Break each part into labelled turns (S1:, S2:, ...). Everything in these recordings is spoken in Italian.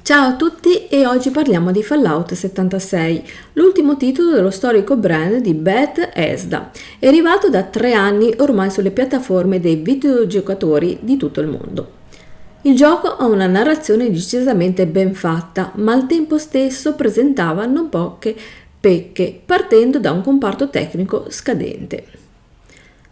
S1: Ciao a tutti e oggi parliamo di Fallout 76, l'ultimo titolo dello storico brand di Bethesda, è arrivato da 3 anni ormai sulle piattaforme dei videogiocatori di tutto il mondo. Il gioco ha una narrazione decisamente ben fatta, ma al tempo stesso presentava non poche pecche, partendo da un comparto tecnico scadente.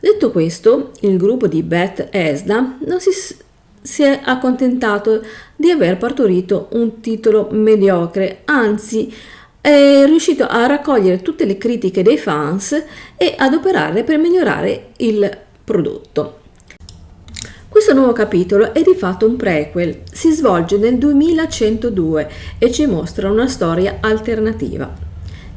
S1: Detto questo, il gruppo di Bethesda non si è accontentato di aver partorito un titolo mediocre, anzi è riuscito a raccogliere tutte le critiche dei fans e adoperarle per migliorare il prodotto. Questo nuovo capitolo è di fatto un prequel, si svolge nel 2102 e ci mostra una storia alternativa.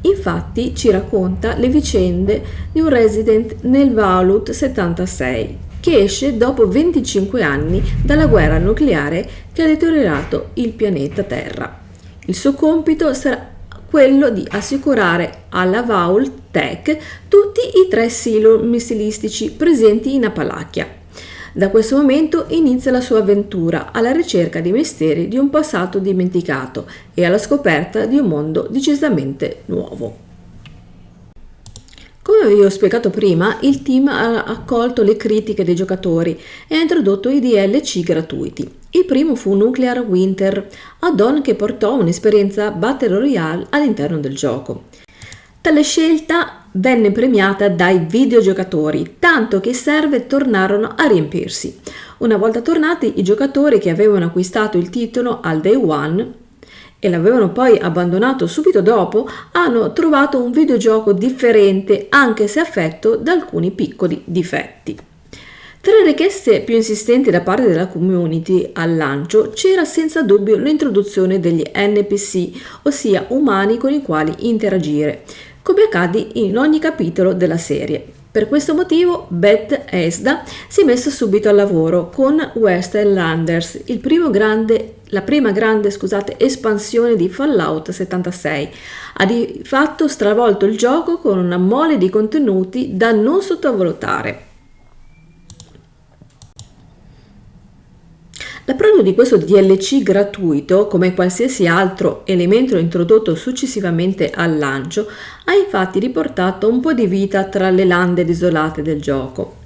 S1: Infatti ci racconta le vicende di un resident nel Fallout 76 che esce dopo 25 anni dalla guerra nucleare che ha deteriorato il pianeta Terra. Il suo compito sarà quello di assicurare alla Vault-Tec tutti i 3 silo missilistici presenti in Appalachia. Da questo momento inizia la sua avventura alla ricerca dei misteri di un passato dimenticato e alla scoperta di un mondo decisamente nuovo. Come vi ho spiegato prima, il team ha accolto le critiche dei giocatori e ha introdotto i DLC gratuiti. Il primo fu Nuclear Winter, add-on che portò un'esperienza Battle Royale all'interno del gioco. Tale scelta venne premiata dai videogiocatori, tanto che i server tornarono a riempirsi. Una volta tornati, i giocatori che avevano acquistato il titolo al Day One e l'avevano poi abbandonato subito dopo, hanno trovato un videogioco differente, anche se affetto da alcuni piccoli difetti. Tra le richieste più insistenti da parte della community al lancio c'era senza dubbio l'introduzione degli NPC, ossia umani con i quali interagire, come accade in ogni capitolo della serie. Per questo motivo Bethesda si è messo subito al lavoro con Wastelanders, la prima grande espansione di Fallout 76. Ha di fatto stravolto il gioco con una mole di contenuti da non sottovalutare. L'approdo di questo DLC gratuito, come qualsiasi altro elemento introdotto successivamente al lancio, ha infatti riportato un po' di vita tra le lande desolate del gioco.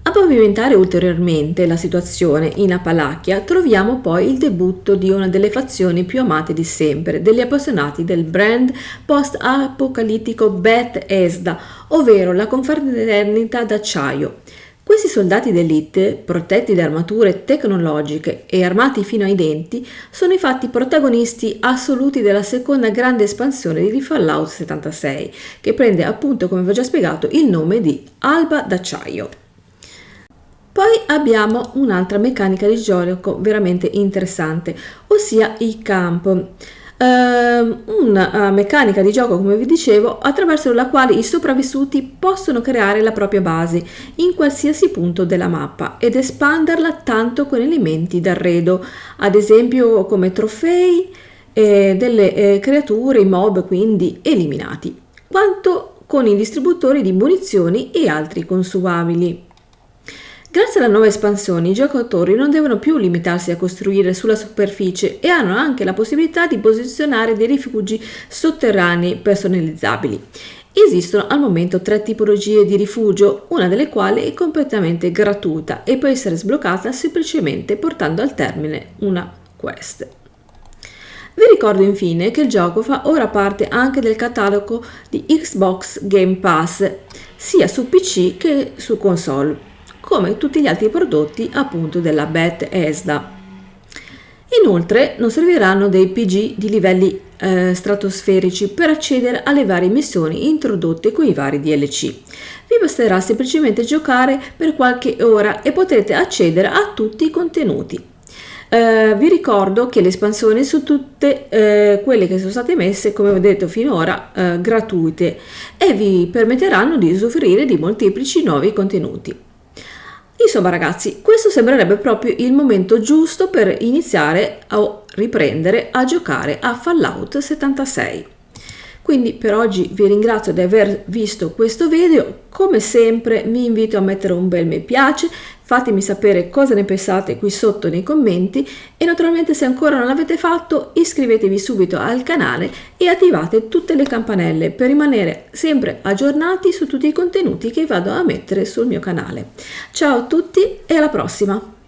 S1: A pavimentare ulteriormente la situazione in Appalachia troviamo poi il debutto di una delle fazioni più amate di sempre degli appassionati del brand post-apocalittico Bethesda, ovvero la Confraternita d'Acciaio. Questi soldati d'élite, protetti da armature tecnologiche e armati fino ai denti, sono infatti protagonisti assoluti della seconda grande espansione di Fallout 76, che prende appunto, come vi ho già spiegato, il nome di Alba d'Acciaio. Poi abbiamo un'altra meccanica di gioco veramente interessante, ossia i camp. Una meccanica di gioco, come vi dicevo, attraverso la quale i sopravvissuti possono creare la propria base in qualsiasi punto della mappa ed espanderla tanto con elementi d'arredo, ad esempio come trofei delle creature, i mob quindi eliminati, quanto con i distributori di munizioni e altri consumabili. Grazie alla nuova espansione, i giocatori non devono più limitarsi a costruire sulla superficie e hanno anche la possibilità di posizionare dei rifugi sotterranei personalizzabili. Esistono al momento 3 tipologie di rifugio, una delle quali è completamente gratuita e può essere sbloccata semplicemente portando al termine una quest. Vi ricordo infine che il gioco fa ora parte anche del catalogo di Xbox Game Pass, sia su PC che su console, come tutti gli altri prodotti appunto della Bethesda. Inoltre non serviranno dei PG di livelli stratosferici per accedere alle varie missioni introdotte con i vari DLC. Vi basterà semplicemente giocare per qualche ora e potrete accedere a tutti i contenuti. Vi ricordo che le espansioni sono tutte quelle che sono state messe, come ho detto finora, gratuite e vi permetteranno di usufruire di molteplici nuovi contenuti. Insomma ragazzi, questo sembrerebbe proprio il momento giusto per iniziare a riprendere a giocare a Fallout 76. Quindi per oggi vi ringrazio di aver visto questo video. Come sempre vi invito a mettere un bel mi piace, fatemi sapere cosa ne pensate qui sotto nei commenti e naturalmente se ancora non l'avete fatto iscrivetevi subito al canale e attivate tutte le campanelle per rimanere sempre aggiornati su tutti i contenuti che vado a mettere sul mio canale. Ciao a tutti e alla prossima!